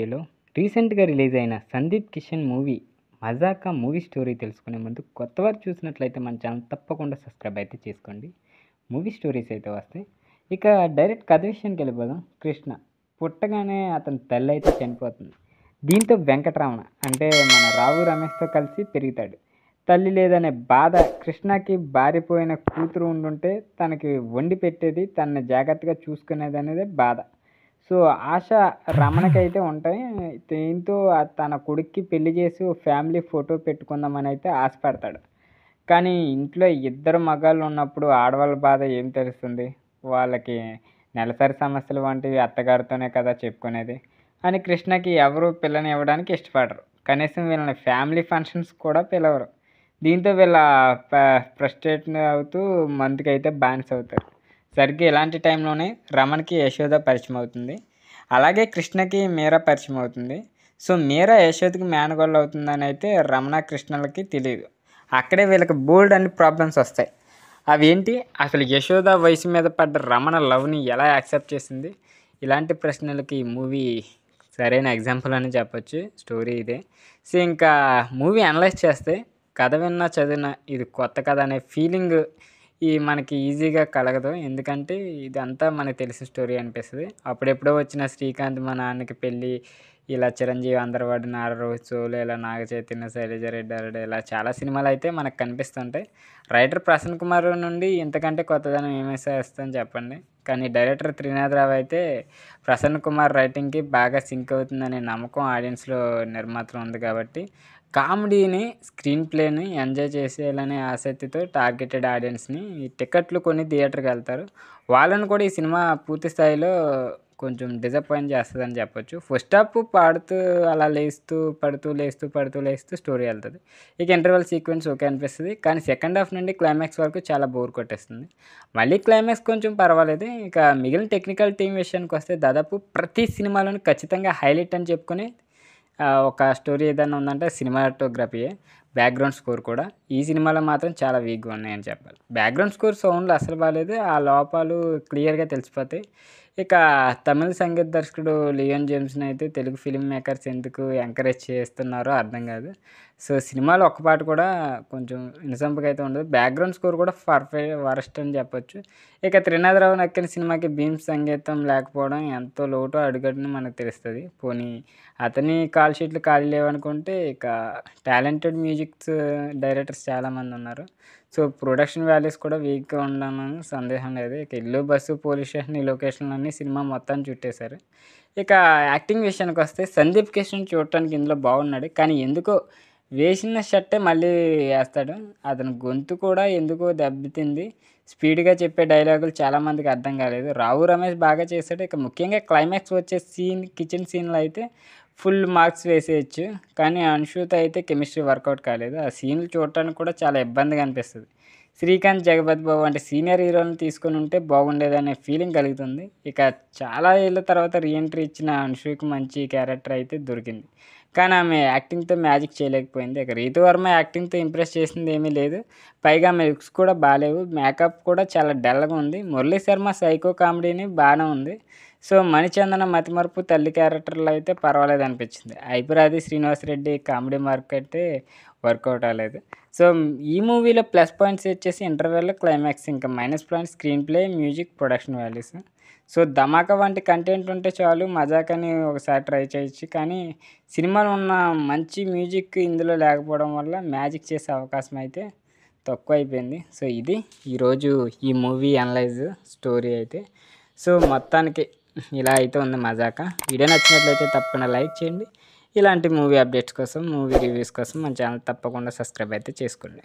వీడియోలో రీసెంట్గా రిలీజ్ అయిన Sandeep Kishan movie Mazaka movie story తెలుసుకునే ముందు కొత్తవారు చూసినట్లయితే మన ఛానల్ తప్పకుండా సబ్స్క్రైబ్ అయితే చేసుకోండి. మూవీ స్టోరీస్ అయితే వస్తాయి. ఇక డైరెక్ట్ కథ విషయానికి వెళ్ళిపోదాం. కృష్ణ పుట్టగానే అతని తల్లి అయితే చనిపోతుంది. దీంతో వెంకటరమణ అంటే మన రావు రమేష్తో కలిసి పెరుగుతాడు. తల్లి లేదనే బాధ, కృష్ణకి బారిపోయిన కూతురు ఉండుంటే తనకి వండి పెట్టేది, తనని జాగ్రత్తగా చూసుకునేది అనేది బాధ. సో ఆశ రమణకైతే ఉంటాయి. దీంతో తన కొడుక్కి పెళ్లి చేసి ఫ్యామిలీ ఫోటో పెట్టుకుందామని అయితే ఆశపడతాడు. కానీ ఇంట్లో ఇద్దరు మగాళ్ళు ఉన్నప్పుడు ఆడవాళ్ళ బాధ ఏం తెలుస్తుంది, వాళ్ళకి నెలసరి సమస్యలు వంటివి అత్తగారితోనే కదా చెప్పుకునేది అని కృష్ణకి ఎవరు పిల్లని ఇవ్వడానికి ఇష్టపడరు. కనీసం వీళ్ళని ఫ్యామిలీ ఫంక్షన్స్ కూడా పిలవరు. దీంతో వీళ్ళ ఫ్రస్ట్రేట్ అవుతూ మందుకైతే బానిస అవుతారు. సరిగ్గా ఇలాంటి టైంలోనే రమణకి యశోద పరిచయం అవుతుంది. అలాగే కృష్ణకి మీరా పరిచయం అవుతుంది. సో మీరా యశోదకి మేనగోళ్ళు అవుతుందని అయితే రమణ కృష్ణలకి తెలియదు. అక్కడే వీళ్ళకి బోల్డ్ అన్ని ప్రాబ్లమ్స్ వస్తాయి. అవి ఏంటి, అసలు యశోద వయసు మీద పడ్డ రమణ లవ్ని ఎలా యాక్సెప్ట్ చేసింది, ఇలాంటి ప్రశ్నలకి ఈ మూవీ సరైన ఎగ్జాంపుల్ అని చెప్పొచ్చు. స్టోరీ ఇదే. సో ఇంకా మూవీ అనలైజ్ చేస్తే కథ విన్నా చదివినా ఇది కొత్త కథ అనే ఫీలింగ్ మనకి ఈజీగా కలగదు. ఎందుకంటే ఇదంతా మనకు తెలిసిన స్టోరీ అనిపిస్తుంది. అప్పుడెప్పుడో వచ్చిన శ్రీకాంత్ మా నాన్నకి పెళ్ళి, ఇలా చిరంజీవి అందరవాడు, నారరోజు సోలు, ఇలా నాగ చైతన్య, శైలజారెడ్డి అల్లుడు, ఇలా చాలా సినిమాలు అయితే మనకు కనిపిస్తుంటాయి. రైటర్ ప్రసన్న కుమార్ నుండి ఇంతకంటే కొత్తదనం ఏమేసేస్తుందని చెప్పండి. కానీ డైరెక్టర్ త్రినాథరావు అయితే ప్రసన్న కుమార్ రైటింగ్కి బాగా సింక్ అవుతుందనే నమ్మకం ఆడియన్స్లో నిర్మాతలు ఉంది. కాబట్టి కామెడీని, స్క్రీన్ ప్లేని ఎంజాయ్ చేసేయాలనే ఆసక్తితో టార్గెటెడ్ ఆడియన్స్ని టికెట్లు కొని థియేటర్కి వెళ్తారు. వాళ్ళని కూడా ఈ సినిమా పూర్తి స్థాయిలో కొంచెం డిసప్పాయింట్ చేస్తుందని చెప్పొచ్చు. ఫస్ట్ హాఫ్ పాడుతూ అలా లేస్తూ పడుతూ లేస్తూ స్టోరీ వెళ్తుంది. ఇక ఇంటర్వెల్ సీక్వెన్స్ ఓకే అనిపిస్తుంది. కానీ సెకండ్ హాఫ్ నుండి క్లైమాక్స్ వరకు చాలా బోర్ కొట్టేస్తుంది. మళ్ళీ క్లైమాక్స్ కొంచెం పర్వాలేదు. ఇక మిగిలిన టెక్నికల్ టీం విషయానికి వస్తే దాదాపు ప్రతి సినిమాలోనూ ఖచ్చితంగా హైలైట్ అని చెప్పుకొని ఒక స్టోరీ ఏదైనా ఉందంటే సినిమాటోగ్రఫీయే. బ్యాక్గ్రౌండ్ స్కోర్ కూడా ఈ సినిమాలో మాత్రం చాలా వీక్గా ఉన్నాయని చెప్పాలి. బ్యాక్గ్రౌండ్ స్కోర్ సౌండ్లు అసలు బాగాలేదు. ఆ లోపాలు క్లియర్గా తెలిసిపోతాయి. ఇక తమిళ సంగీత దర్శకుడు లియోన్ జేమ్స్ని అయితే తెలుగు ఫిల్మ్ మేకర్స్ ఎందుకు ఎంకరేజ్ చేస్తున్నారో అర్థం కాదు. సో సినిమాలో ఒక్క పాట కూడా కొంచెం వినసొంపుగా అయితే ఉండదు. బ్యాక్గ్రౌండ్ స్కోర్ కూడా వరస్ట్ అని చెప్పొచ్చు. ఇక త్రినాథరావు నక్కిన సినిమాకి భీమ్ సంగీతం లేకపోవడం ఎంతో లోటు అడుగడుని మనకు తెలుస్తుంది. పోనీ అతని కాల్ షీట్లు ఖాళీ లేవనుకుంటే ఇక టాలెంటెడ్ మ్యూజిక్స్ డైరెక్టర్స్ చాలామంది ఉన్నారు. సో ప్రొడక్షన్ వాల్యూస్ కూడా వీక్గా ఉండడం సందేహం లేదు. ఇక ఇల్లు, బస్సు, పోలీస్ స్టేషన్, ఈ లొకేషన్లన్నీ సినిమా మొత్తాన్ని చుట్టేశారు. ఇక యాక్టింగ్ విషయానికి వస్తే సందీప్ కిషన్ చూడటానికి ఇందులో బాగున్నాడు. కానీ ఎందుకో వేసిన షర్టే మళ్ళీ వేస్తాడు. అతని గొంతు కూడా ఎందుకో దెబ్బతింది. స్పీడ్గా చెప్పే డైలాగులు చాలామందికి అర్థం కాలేదు. రావు రమేష్ బాగా చేశాడు. ఇక ముఖ్యంగా క్లైమాక్స్ వచ్చే కిచెన్ సీన్లో అయితే ఫుల్ మార్క్స్ వేసేయచ్చు. కానీ అన్షుతో అయితే కెమిస్ట్రీ వర్కౌట్ కాలేదు. ఆ సీన్లు చూడటానికి కూడా చాలా ఇబ్బందిగా అనిపిస్తుంది. శ్రీకాంత్, జగపతి బాబు అంటే సీనియర్ హీరోలను తీసుకొని ఉంటే బాగుండేదనే ఫీలింగ్ కలుగుతుంది. ఇక చాలా ఏళ్ళ తర్వాత రీఎంట్రీ ఇచ్చిన అన్షుకి మంచి క్యారెక్టర్ అయితే దొరికింది. కానీ ఆమె యాక్టింగ్తో మ్యాజిక్ చేయలేకపోయింది. ఇక రీతు వర్మ యాక్టింగ్తో ఇంప్రెస్ చేసింది ఏమీ లేదు. పైగా ఆమె లుక్స్ కూడా బాగాలేవు. మేకప్ కూడా చాలా డల్గా ఉంది. మురళీ శర్మ సైకో కామెడీని బాగానే ఉంది. సో మణిచందన, మతిమరుపు, తల్లి క్యారెక్టర్లు అయితే పర్వాలేదు అనిపించింది. ఐపురాది శ్రీనివాసరెడ్డి కామెడీ మార్క్ అయితే వర్కౌట్ అవ్వలేదు. సో ఈ మూవీలో ప్లస్ పాయింట్స్ వచ్చేసి ఇంటర్వెల్, క్లైమాక్స్. ఇంకా minus points screen play, music, production values. So Dhamaka వంటి కంటెంట్ ఉంటే చాలు, మజాకని ఒకసారి ట్రై చేయొచ్చు. కానీ సినిమాలో ఉన్న మంచి మ్యూజిక్ ఇందులో లేకపోవడం వల్ల మ్యాజిక్ చేసే అవకాశం అయితే తక్కువ అయిపోయింది. సో ఇది ఈరోజు ఈ మూవీ అనలైజ్ స్టోరీ అయితే. సో మొత్తానికి ఇలా అయితే ఉంది మజాకా. వీడియో నచ్చినట్లయితే తప్పకుండా లైక్ చేయండి. ఇలాంటి మూవీ అప్డేట్స్ కోసం, మూవీ రివ్యూస్ కోసం మన ఛానల్ తప్పకుండా సబ్స్క్రైబ్ అయితే చేసుకోండి.